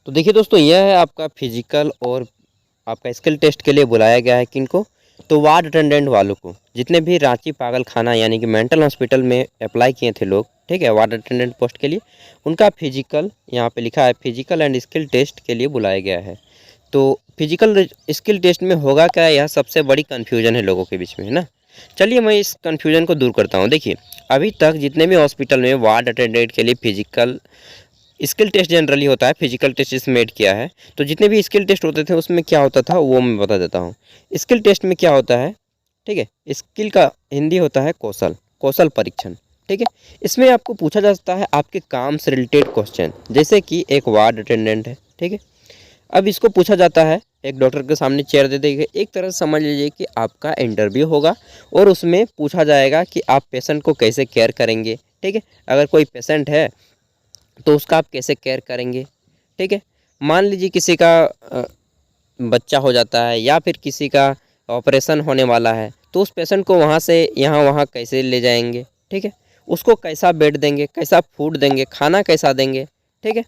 तो देखिए दोस्तों, यह है आपका फिजिकल और आपका स्किल टेस्ट के लिए बुलाया गया है किनको, तो वार्ड अटेंडेंट वालों को, जितने भी रांची पागल खाना यानी कि मेंटल हॉस्पिटल में अप्लाई किए थे लोग, ठीक है, वार्ड अटेंडेंट पोस्ट के लिए, उनका फिजिकल यहाँ पे लिखा है, फिजिकल एंड स्किल टेस्ट के लिए बुलाया गया है। तो फिजिकल स्किल टेस्ट में होगा क्या, यह सबसे बड़ी कन्फ्यूजन है लोगों के बीच में, है ना। चलिए मैं इस कन्फ्यूजन को दूर करता हूँ। देखिए, अभी तक जितने भी हॉस्पिटल में वार्ड अटेंडेंट के लिए फिजिकल स्किल टेस्ट जनरली होता है, फिजिकल टेस्ट इसमें ऐड किया है, तो जितने भी स्किल टेस्ट होते थे उसमें क्या होता था वो मैं बता देता हूँ। स्किल टेस्ट में क्या होता है, ठीक है, स्किल का हिंदी होता है कौशल, कौशल परीक्षण, ठीक है। इसमें आपको पूछा जाता है आपके काम से रिलेटेड क्वेश्चन, जैसे कि एक वार्ड अटेंडेंट है, ठीक है। अब इसको पूछा जाता है, एक डॉक्टर के सामने चेयर दे देंगे, एक तरह से समझ लीजिए कि आपका इंटरव्यू होगा और उसमें पूछा जाएगा कि आप पेशेंट को कैसे केयर करेंगे, ठीक है। अगर कोई पेशेंट है तो उसका आप कैसे केयर करेंगे, ठीक है। मान लीजिए किसी का बच्चा हो जाता है या फिर किसी का ऑपरेशन होने वाला है, तो उस पेशेंट को वहाँ से यहाँ वहाँ कैसे ले जाएंगे, ठीक है। उसको कैसा बेड देंगे, कैसा फूड देंगे, खाना कैसा देंगे, ठीक है।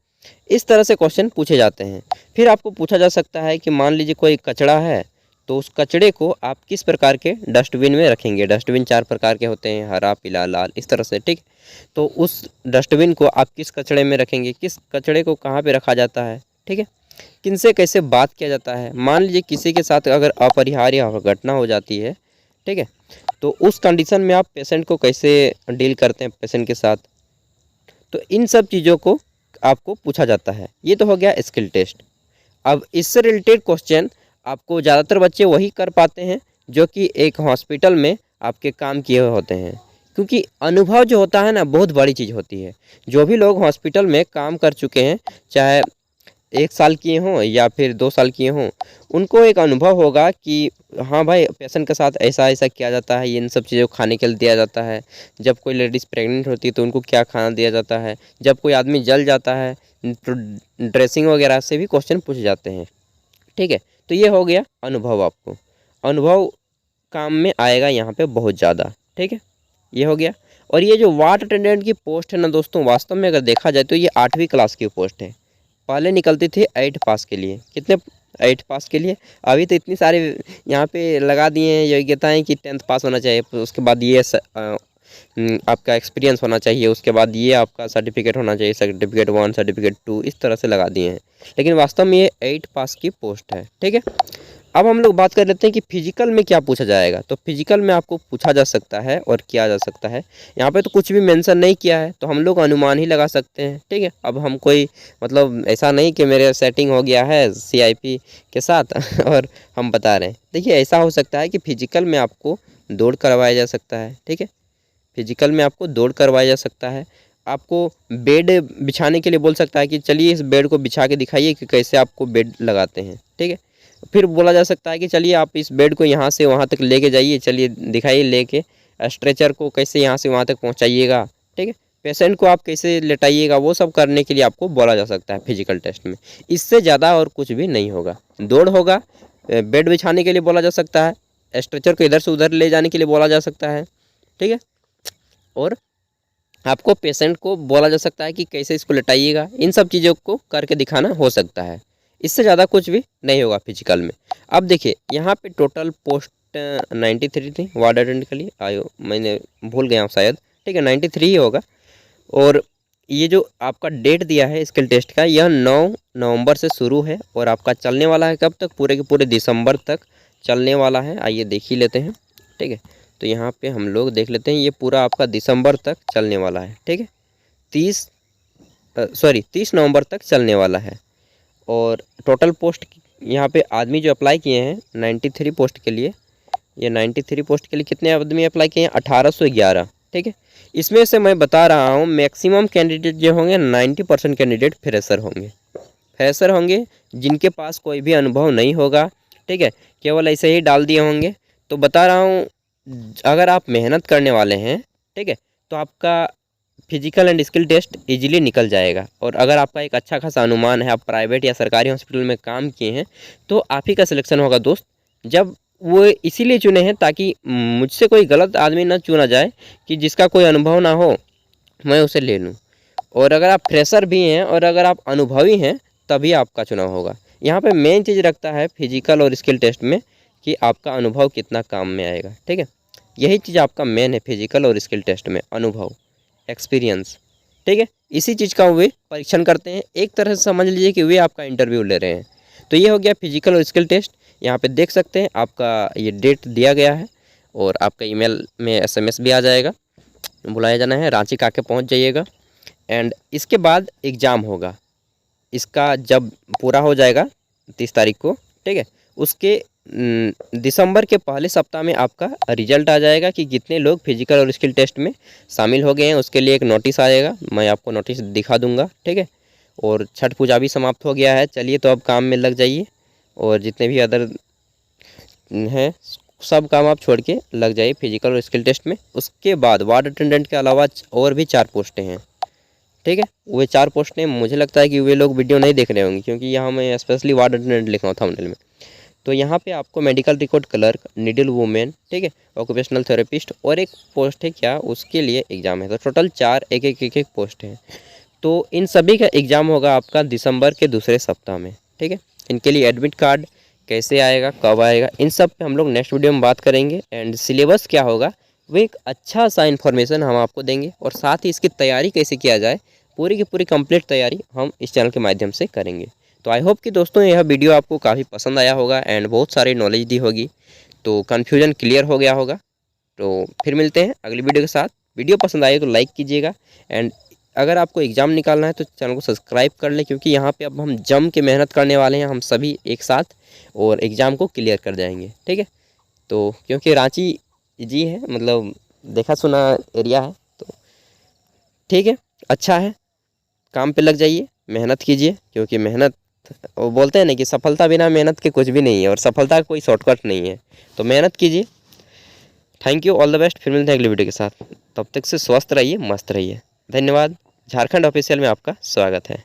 इस तरह से क्वेश्चन पूछे जाते हैं। फिर आपको पूछा जा सकता है कि मान लीजिए कोई कचरा है, तो उस कचड़े को आप किस प्रकार के डस्टबिन में रखेंगे। डस्टबिन 4 प्रकार के होते हैं, हरा, पीला, लाल, इस तरह से, ठीक। तो उस डस्टबिन को आप किस कचड़े में रखेंगे, किस कचड़े को कहाँ पे रखा जाता है, ठीक है। किनसे कैसे बात किया जाता है, मान लीजिए किसी के साथ अगर अपरिहार्य घटना हो जाती है, ठीक है, तो उस कंडीशन में आप पेशेंट को कैसे डील करते हैं पेशेंट के साथ। तो इन सब चीज़ों को आपको पूछा जाता है। ये तो हो गया स्किल टेस्ट। अब इससे रिलेटेड क्वेश्चन आपको ज़्यादातर बच्चे वही कर पाते हैं जो कि एक हॉस्पिटल में आपके काम किए हुए होते हैं, क्योंकि अनुभव जो होता है ना, बहुत बड़ी चीज़ होती है। जो भी लोग हॉस्पिटल में काम कर चुके हैं, चाहे 1 साल किए हों या फिर 2 साल किए हों, उनको एक अनुभव होगा कि हाँ भाई, पेशेंट के साथ ऐसा ऐसा किया जाता है, इन सब चीज़ों को खाने के लिए दिया जाता है। जब कोई लेडीज़ प्रेग्नेंट होती है तो उनको क्या खाना दिया जाता है, जब कोई आदमी जल जाता है तो ड्रेसिंग वगैरह से भी क्वेश्चन पूछे जाते हैं, ठीक है। तो ये हो गया अनुभव। आपको अनुभव काम में आएगा यहाँ पे बहुत ज़्यादा, ठीक है, ये हो गया। और ये जो वार्ड अटेंडेंट की पोस्ट है ना दोस्तों, वास्तव में अगर देखा जाए तो ये 8वीं क्लास की पोस्ट है। पहले निकलती थी 8 पास के लिए, कितने, 8 पास के लिए। अभी तो इतनी सारे यहाँ पे लगा दिए हैं योग्यताएँ कि 10th पास होना चाहिए, उसके बाद ये आपका एक्सपीरियंस होना चाहिए, उसके बाद ये आपका सर्टिफिकेट होना चाहिए, सर्टिफिकेट 1, सर्टिफिकेट 2, इस तरह से लगा दिए हैं। लेकिन वास्तव में ये 8 पास की पोस्ट है, ठीक है। अब हम लोग बात कर लेते हैं कि फिजिकल में क्या पूछा जाएगा। तो फिजिकल में आपको पूछा जा सकता है और किया जा सकता है। यहाँ पे तो कुछ भी मेंशन नहीं किया है, तो हम लोग अनुमान ही लगा सकते हैं, ठीक है। अब हम कोई मतलब ऐसा नहीं कि मेरे सेटिंग हो गया है CIP के साथ और हम बता रहे हैं। देखिए, ऐसा हो सकता है कि फिजिकल में आपको दौड़ करवाया जा सकता है, ठीक है। फिजिकल में आपको दौड़ करवाया जा सकता है। आपको बेड बिछाने के लिए बोल सकता है कि चलिए इस बेड को बिछा के दिखाइए कि कैसे आपको बेड लगाते हैं, ठीक है। फिर बोला जा सकता है कि चलिए आप इस बेड को यहाँ से वहाँ तक लेके जाइए, चलिए दिखाइए लेके स्ट्रेचर को कैसे यहाँ से वहाँ तक पहुँचाइएगा, ठीक है। पेशेंट को आप कैसे लेटाइएगा, वो सब करने के लिए आपको बोला जा सकता है फिजिकल टेस्ट में। इससे ज़्यादा और कुछ भी नहीं होगा। दौड़ होगा, बेड बिछाने के लिए बोला जा सकता है, स्ट्रेचर को इधर से उधर ले जाने के लिए बोला जा सकता है, ठीक है। और आपको पेशेंट को बोला जा सकता है कि कैसे इसको लेटाइएगा। इन सब चीज़ों को करके दिखाना हो सकता है। इससे ज़्यादा कुछ भी नहीं होगा फिजिकल में। अब देखिए, यहाँ पे टोटल पोस्ट 93 थी वार्ड अटेंडेंट के लिए। आयो, मैंने भूल गया हूँ शायद, ठीक है, 93 ही होगा। और ये जो आपका डेट दिया है स्किल टेस्ट का, यह 9 नवंबर से शुरू है और आपका चलने वाला है कब तक, पूरे के पूरे दिसंबर तक चलने वाला है। आइए देख ही लेते हैं, ठीक है। तो यहाँ पे हम लोग देख लेते हैं, ये पूरा आपका दिसंबर तक चलने वाला है, ठीक है। 30 नवंबर तक चलने वाला है। और टोटल पोस्ट यहाँ पे आदमी जो अप्लाई किए हैं 93 पोस्ट के लिए, ये 93 पोस्ट के लिए कितने आदमी अप्लाई किए हैं, 1811, ठीक है। इसमें से मैं बता रहा हूँ मैक्सिमम कैंडिडेट जो होंगे 90% कैंडिडेट फ्रेशर होंगे। फ्रेशर होंगे जिनके पास कोई भी अनुभव नहीं होगा, ठीक है, केवल ऐसे ही डाल दिए होंगे। तो बता रहा हूँ, अगर आप मेहनत करने वाले हैं, ठीक है, तो आपका physical and skill test easily निकल जाएगा। और अगर आपका एक अच्छा खासा अनुमान है, आप प्राइवेट या सरकारी हॉस्पिटल में काम किए हैं, तो आप ही का सिलेक्शन होगा दोस्त। जब वो इसीलिए चुने हैं ताकि मुझसे कोई गलत आदमी ना चुना जाए कि जिसका कोई अनुभव ना हो, मैं उसे ले लूँ। और अगर आप फ्रेशर भी हैं और अगर आप अनुभवी हैं, तभी आपका चुनाव होगा। यहाँ पे मेन चीज़ रखता है फिजिकल और स्किल टेस्ट में कि आपका अनुभव कितना काम में आएगा, ठीक है। यही चीज़ आपका मेन है फिजिकल और स्किल टेस्ट में, अनुभव, एक्सपीरियंस, ठीक है। इसी चीज़ का वे परीक्षण करते हैं। एक तरह से समझ लीजिए कि वे आपका इंटरव्यू ले रहे हैं। तो ये हो गया फिजिकल और स्किल टेस्ट। यहाँ पे देख सकते हैं आपका ये डेट दिया गया है और आपका ईमेल में SMS भी आ जाएगा, बुलाया जाना है, रांची का आके पहुँच जाइएगा। एंड इसके बाद एग्ज़ाम होगा। इसका जब पूरा हो जाएगा 30 तारीख को, ठीक है, उसके दिसंबर के पहले सप्ताह में आपका रिजल्ट आ जाएगा कि कितने लोग फिजिकल और स्किल टेस्ट में शामिल हो गए हैं। उसके लिए एक नोटिस आएगा, मैं आपको नोटिस दिखा दूंगा, ठीक है। और छठ पूजा भी समाप्त हो गया है। चलिए तो अब काम में लग जाइए और जितने भी अदर हैं सब काम आप छोड़ के लग जाइए फिजिकल और स्किल टेस्ट में। उसके बाद वार्ड अटेंडेंट के अलावा और भी 4 पोस्टें हैं, ठीक है। वे 4 पोस्टें मुझे लगता है कि वे लोग वीडियो नहीं देख रहे होंगे, क्योंकि यहाँ मैं स्पेशली वार्ड अटेंडेंट लिखा हूँ थंबनेल में। तो यहाँ पे आपको medical record clerk, needle women, ठीक है, ऑक्यूपेशनल थेरेपिस्ट और एक पोस्ट है क्या, उसके लिए एग्ज़ाम है। तो टोटल 4 एक पोस्ट हैं। तो इन सभी का एग्ज़ाम होगा आपका दिसंबर के दूसरे सप्ताह में, ठीक है। इनके लिए एडमिट कार्ड कैसे आएगा, कब आएगा, इन सब पे हम लोग नेक्स्ट वीडियो में बात करेंगे। एंड सिलेबस क्या होगा वो एक अच्छा सा इन्फॉर्मेशन हम आपको देंगे, और साथ ही इसकी तैयारी कैसे किया जाए, पूरी की पूरी कंप्लीट तैयारी हम इस चैनल के माध्यम से करेंगे। तो आई होप कि दोस्तों यह वीडियो आपको काफ़ी पसंद आया होगा एंड बहुत सारी नॉलेज दी होगी, तो कन्फ्यूजन क्लियर हो गया होगा। तो फिर मिलते हैं अगली वीडियो के साथ। वीडियो पसंद आए तो लाइक कीजिएगा। एंड अगर आपको एग्ज़ाम निकालना है तो चैनल को सब्सक्राइब कर लें, क्योंकि यहाँ पे अब हम जम के मेहनत करने वाले हैं हम सभी एक साथ, और एग्ज़ाम को क्लियर कर जाएंगे, ठीक है। तो क्योंकि रांची जी है, मतलब देखा सुना एरिया है, तो ठीक है, अच्छा है। काम पे लग जाइए, मेहनत कीजिए, क्योंकि मेहनत, वो बोलते हैं ना कि सफलता बिना मेहनत के कुछ भी नहीं है, और सफलता का कोई शॉर्टकट नहीं है। तो मेहनत कीजिए। Thank you, all the best. फिर मिलते हैं अगली वीडियो के साथ। तब तक से स्वस्थ रहिए, मस्त रहिए। धन्यवाद। झारखंड ऑफिशियल में आपका स्वागत है।